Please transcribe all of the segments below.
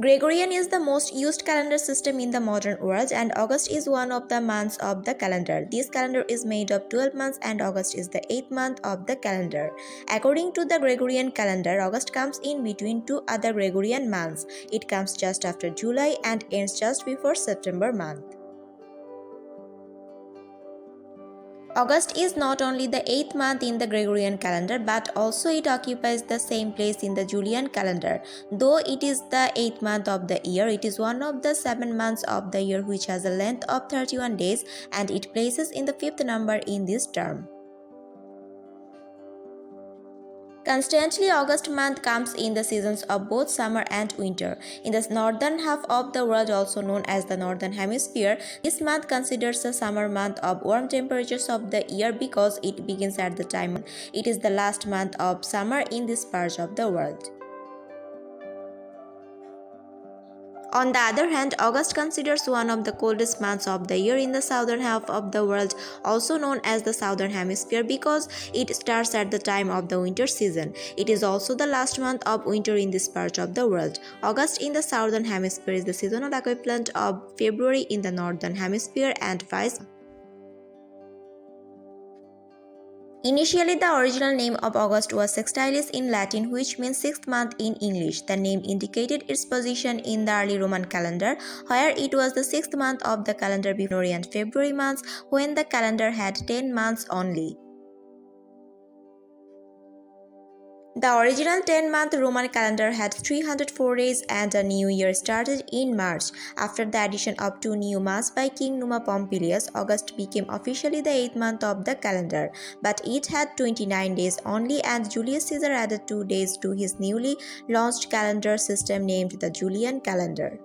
Gregorian is the most used calendar system in the modern world, and August is one of the months of the calendar. This calendar is made of 12 months and August is the 8th month of the calendar. According to the Gregorian calendar, August comes in between two other Gregorian months. It comes just after July and ends just before September month. August is not only the 8th month in the Gregorian calendar, but also it occupies the same place in the Julian calendar. Though it is the 8th month of the year, it is one of the 7 months of the year which has a length of 31 days, and it places in the 5th number in this term. Constantly, August month comes in the seasons of both summer and winter. In the northern half of the world, also known as the Northern Hemisphere, this month considers the summer month of warm temperatures of the year because it begins at the time it is the last month of summer in this part of the world. On the other hand, August considers one of the coldest months of the year in the southern half of the world, also known as the Southern Hemisphere because it starts at the time of the winter season. It is also the last month of winter in this part of the world. August in the Southern Hemisphere is the seasonal equivalent of February in the Northern Hemisphere and vice versa. Initially, the original name of August was Sextilis in Latin, which means 6th month in English. The name indicated its position in the early Roman calendar, where it was the 6th month of the calendar before January and February months, when the calendar had 10 months only. The original 10-month Roman calendar had 304 days and a new year started in March. After the addition of 2 new months by King Numa Pompilius, August became officially the 8th month of the calendar, but it had 29 days only, and Julius Caesar added 2 days to his newly launched calendar system named the Julian Calendar.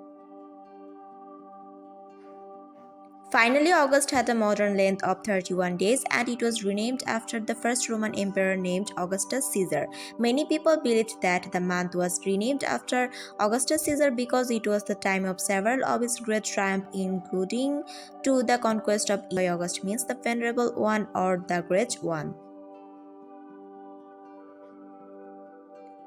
Finally, August had a modern length of 31 days and it was renamed after the first Roman emperor named Augustus Caesar. Many people believed that the month was renamed after Augustus Caesar because it was the time of several of his great triumphs, including to the conquest of Italy. August means the venerable one or the great one.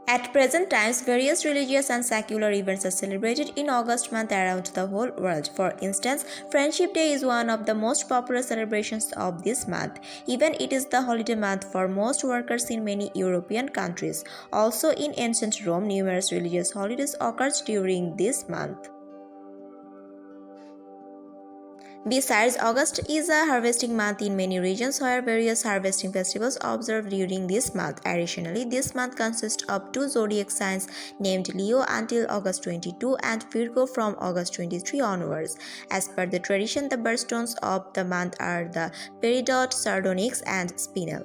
At present times, various religious and secular events are celebrated in August month around the whole world. For instance, Friendship Day is one of the most popular celebrations of this month. Even it is the holiday month for most workers in many European countries. Also in ancient Rome, numerous religious holidays occurred during this month. Besides, August is a harvesting month in many regions where various harvesting festivals are observed during this month. Additionally, this month consists of 2 zodiac signs named Leo until August 22 and Virgo from August 23 onwards. As per the tradition, the birthstones of the month are the Peridot, Sardonyx and Spinel.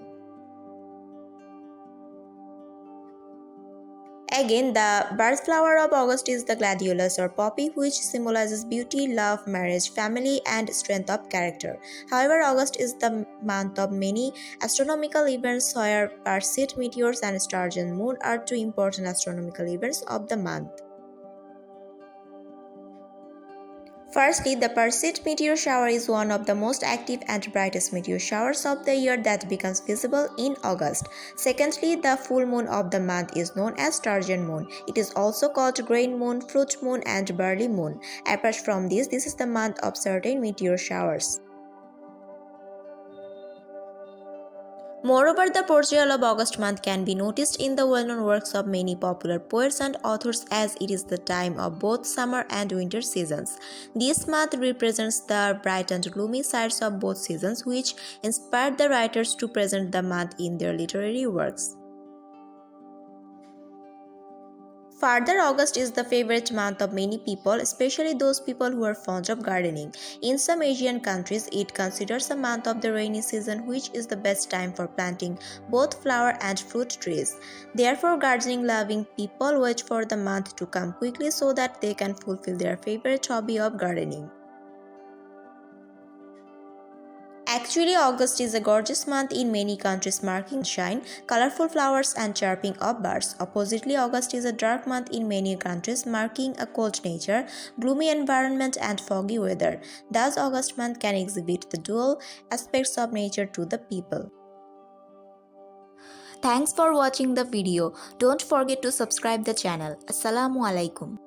Again, the birth flower of August is the Gladiolus or poppy, which symbolizes beauty, love, marriage, family, and strength of character. However, August is the month of many astronomical events where Perseid, meteors, and stars and moon are 2 important astronomical events of the month. Firstly, the Perseid meteor shower is one of the most active and brightest meteor showers of the year that becomes visible in August. Secondly, the full moon of the month is known as Sturgeon moon. It is also called grain moon, fruit moon, and barley moon. Apart from this is the month of certain meteor showers. Moreover, the portrayal of August month can be noticed in the well-known works of many popular poets and authors, as it is the time of both summer and winter seasons. This month represents the bright and gloomy sides of both seasons, which inspired the writers to present the month in their literary works. Further, August is the favorite month of many people, especially those people who are fond of gardening. In some Asian countries, it considers a month of the rainy season, which is the best time for planting both flower and fruit trees. Therefore, gardening-loving people wait for the month to come quickly so that they can fulfill their favorite hobby of gardening. Actually, August is a gorgeous month in many countries, marking sunshine, colorful flowers, and chirping of birds. Oppositely, August is a dark month in many countries, marking a cold nature, gloomy environment, and foggy weather. Thus, August month can exhibit the dual aspects of nature to the people. Thanks for watching the video. Don't forget to subscribe the channel. Assalamu alaikum.